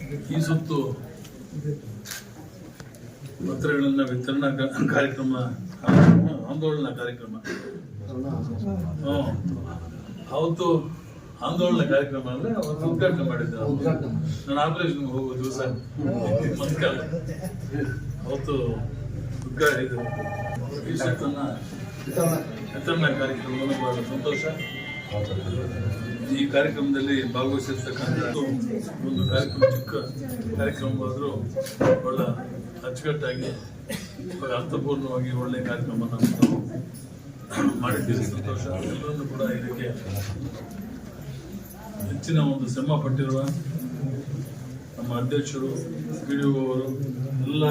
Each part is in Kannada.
ಈ ಸುತ್ತು ಪತ್ರಗಳನ್ನ ವಿತರಣಾ ಕಾರ್ಯಕ್ರಮ, ಆಂದೋಲನ ಕಾರ್ಯಕ್ರಮ, ಅವತ್ತು ಆಂದೋಲನ ಕಾರ್ಯಕ್ರಮ ಅಂದ್ರೆ ಅವತ್ತು ಉದ್ಘಾಟನೆ ಮಾಡಿದ್ದೆ. ನಾನು ಆಪರೇಷನ್ಗೆ ಹೋಗೋ ದಿವಸ ಮತ್ಕಾಲ ಅವತ್ತು ವಿತರಣಾ ಕಾರ್ಯಕ್ರಮವನ್ನು ಬಹಳ ಸಂತೋಷ. ಈ ಕಾರ್ಯಕ್ರಮದಲ್ಲಿ ಭಾಗವಹಿಸಿರ್ತಕ್ಕಂಥದ್ದು ಒಂದು ಕಾರ್ಯಕ್ರಮ, ಚಿಕ್ಕ ಕಾರ್ಯಕ್ರಮವಾದರೂ ಬಹಳ ಅಚ್ಚುಕಟ್ಟಾಗಿ ಅರ್ಥಪೂರ್ಣವಾಗಿ ಒಳ್ಳೆಯ ಕಾರ್ಯಕ್ರಮವನ್ನು ನಾವು ಮಾಡಿದ್ದೀವಿ. ಸಂತೋಷ. ಎಲ್ಲರನ್ನೂ ಕೂಡ ಇದಕ್ಕೆ ಹೆಚ್ಚಿನ ಒಂದು ಶ್ರಮ ಪಟ್ಟಿರುವ ನಮ್ಮ ಅಧ್ಯಕ್ಷರು, PDO ಅವರು, ಎಲ್ಲ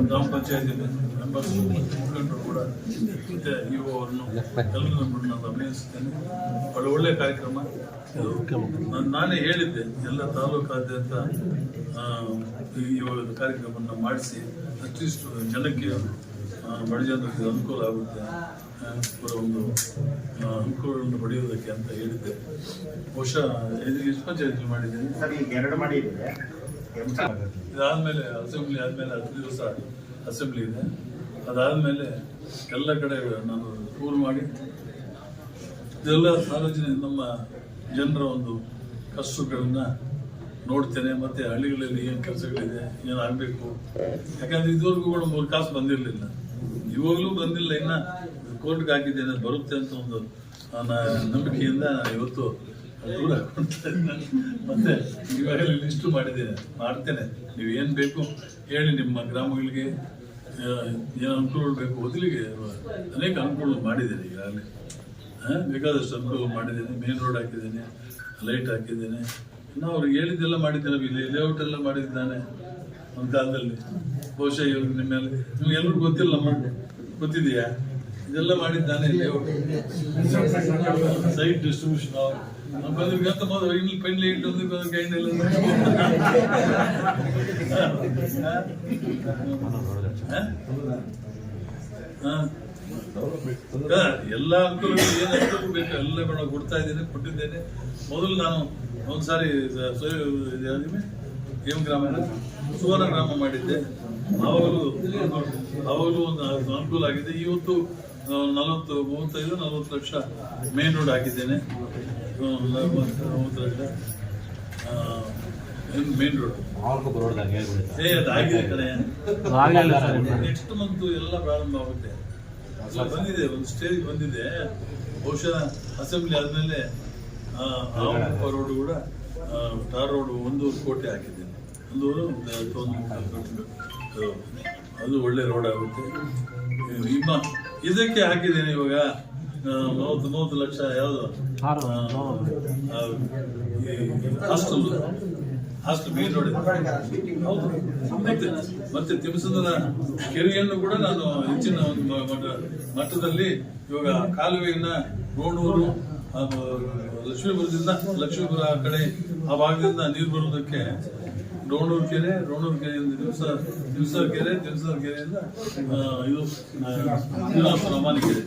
ಗ್ರಾಮ ಪಂಚಾಯತಿ ಮೆಂಬರ್ಸ್, ಮುಖಂಡರು ಕೂಡ, ಮತ್ತೆ EO ಅವರನ್ನು ಎಲ್ಲರನ್ನು ಕೂಡ ನಾನು ಅಭಿನಯಿಸುತ್ತೇನೆ. ಬಹಳ ಒಳ್ಳೆಯ ಕಾರ್ಯಕ್ರಮ. ನಾನೇ ಹೇಳಿದ್ದೆ ಎಲ್ಲ ತಾಲೂಕಾದ್ಯಂತ ಈ ಕಾರ್ಯಕ್ರಮವನ್ನು ಮಾಡಿಸಿ ಅಟ್ಲೀಸ್ಟ್ ಜನಕ್ಕೆ ಬಡ ಜನರಿಗೆ ಅನುಕೂಲ ಆಗುತ್ತೆ, ಒಂದು ಅನುಕೂಲವನ್ನು ಪಡೆಯುವುದಕ್ಕೆ ಅಂತ ಹೇಳಿದ್ದೆ. ಬಹುಶಃ ಎಷ್ಟು ಪಂಚಾಯತ್ ಮಾಡಿದ್ದೀನಿ. ಇದಾದ್ಮೇಲೆ ಅಸೆಂಬ್ಲಿ ಆದ್ಮೇಲೆ 10 ದಿವಸ ಅಸೆಂಬ್ಲಿ ಇದೆ. ಅದಾದ್ಮೇಲೆ ಎಲ್ಲ ಕಡೆ ನಾನು ಟೂರ್ ಮಾಡಿ ಇದೆಲ್ಲ ಸಾರ್ವಜನಿಕ ನಮ್ಮ ಜನರ ಒಂದು ಕಷ್ಟಗಳನ್ನ ನೋಡ್ತೇನೆ. ಮತ್ತೆ ಹಳ್ಳಿಗಳಲ್ಲಿ ಏನು ಕೆಲಸಗಳಿದೆ, ಏನಾಗಬೇಕು, ಯಾಕಂದ್ರೆ ಇದುವರೆಗೂ ಕೂಡ 3 ಕಾಸು ಬಂದಿರಲಿಲ್ಲ, ಇವಾಗಲೂ ಬಂದಿಲ್ಲ. ಇನ್ನು ಕೋರ್ಟ್ಗೆ ಹಾಕಿದ್ದೇನೆ, ಬರುತ್ತೆ ಅಂತ ಒಂದು ನಂಬಿಕೆಯಿಂದ ಇವತ್ತು ದೂರ ಕೊಡ್ತಾ ಇದ್ದೇನೆ. ಮತ್ತೆ ಈಗಾಗಲೇ ಲಿಸ್ಟು ಮಾಡ್ತೇನೆ. ನೀವು ಏನು ಬೇಕು ಹೇಳಿ, ನಿಮ್ಮ ಗ್ರಾಮಗಳಿಗೆ ಏನು ಅನುಕೂಲ ಬೇಕು. ಮೊದಲಿಗೆ ಅನೇಕ ಅನುಕೂಲ ಮಾಡಿದ್ದೇನೆ, ಈಗಾಗಲೇ ಬೇಕಾದಷ್ಟು ಅನುಕೂಲ ಮಾಡಿದ್ದೇನೆ. ಮೇನ್ ರೋಡ್ ಹಾಕಿದ್ದೇನೆ, ಲೈಟ್ ಹಾಕಿದ್ದೇನೆ. ಇನ್ನು ಅವ್ರಿಗೆ ಹೇಳಿದ್ದೆಲ್ಲ ಮಾಡಿದ್ದೇನೆ. ಇಲ್ಲಿ ಲೇಔಟ್ ಎಲ್ಲ ಮಾಡಿದ್ದಾನೆ ಒಂದು ಕಾಲದಲ್ಲಿ. ಬಹುಶಃ ಇವ್ರಿಗೆ ನಿಮ್ಗೆ ಎಲ್ರಿಗೂ ಗೊತ್ತಿಲ್ಲ, ಗೊತ್ತಿದೆಯಾ? ಇದೆಲ್ಲ ಮಾಡಿದ್ದಾನೆ. ಲೇಔಟ್, ಸೈಟ್ ಡಿಸ್ಟ್ರಿಬ್ಯೂಷನ್ ಬಂದ್ರಿಗಂತ ಮೊದಲು ಇಲ್ಲಿ ಪೆಂಡ್ಲಿ ಇಟ್ಟು ಕೈನೆಲ್ಲ ಎಲ್ಲ ಅನುಕೂಲಗಳು ಏನು ಅನುಕೂಲ ಬೇಕು ಎಲ್ಲ ಕೊಡ್ತಾ ಇದ್ದೇನೆ, ಕೊಟ್ಟಿದ್ದೇನೆ. ಮೊದಲು ನಾನು ಒಂದ್ಸಾರಿ ಏನು ಗ್ರಾಮ, ಸುವರ್ಣ ಗ್ರಾಮ ಮಾಡಿದ್ದೆ. ಅವಾಗಲೂ ಒಂದು ಅನುಕೂಲ ಆಗಿದೆ. ಇವತ್ತು 35-40 ಲಕ್ಷ ಮೇನ್ ರೋಡ್ ಹಾಕಿದ್ದೇನೆ. 40 ಲಕ್ಷ ಮೇನ್ ರೋಡ್ ಅದಾಗಿದೆ. ನೆಕ್ಸ್ಟ್ ಮಂತ್ ಎಲ್ಲ ಪ್ರಾರಂಭ ಆಗುತ್ತೆ. ಬಂದಿದೆ, ಒಂದು ಸ್ಟೇಜ್ ಬಂದಿದೆ. ಬಹುಶಃ ಅಸೆಂಬ್ಲಿ ಆದ್ಮೇಲೆ ರೋಡ್ ಕೂಡ ಟಾರ್ ರೋಡ್ 1 ಕೋಟಿ ಹಾಕಿದ್ದೇನೆ. 1 ಅದು ಒಳ್ಳೆ ರೋಡ್ ಆಗುತ್ತೆ. ಇದಕ್ಕೆ ಹಾಕಿದ್ದೇನೆ ಇವಾಗ 30 ಲಕ್ಷ. ಯಾವುದು ಹಾಸ್ಟೆಲ್ ಮೇನ್ ರೋಡ್ ಇದೆ. ಹೌದು. ಮತ್ತೆ ತಿಮ್ಮಸಂದ್ರ ಕೆರೆಯನ್ನು ಕೂಡ ನಾನು ಹೆಚ್ಚಿನ ಒಂದು ಮಟ್ಟದಲ್ಲಿ ಇವಾಗ ಕಾಲುವೆಯನ್ನ ರೋಣೂರು, ಲಕ್ಷ್ಮೀಪುರ ಆ ಕಡೆ ಆ ಭಾಗದಿಂದ ನೀರು ಬರುವುದಕ್ಕೆ ರೋಣೂರು ಕೆರೆಯಿಂದ ದಿವಸ ಕೆರೆಯಿಂದ ಇದು ಶ್ರೀನಿವಾಸ ರಮಾನಿ ಕೆರೆ.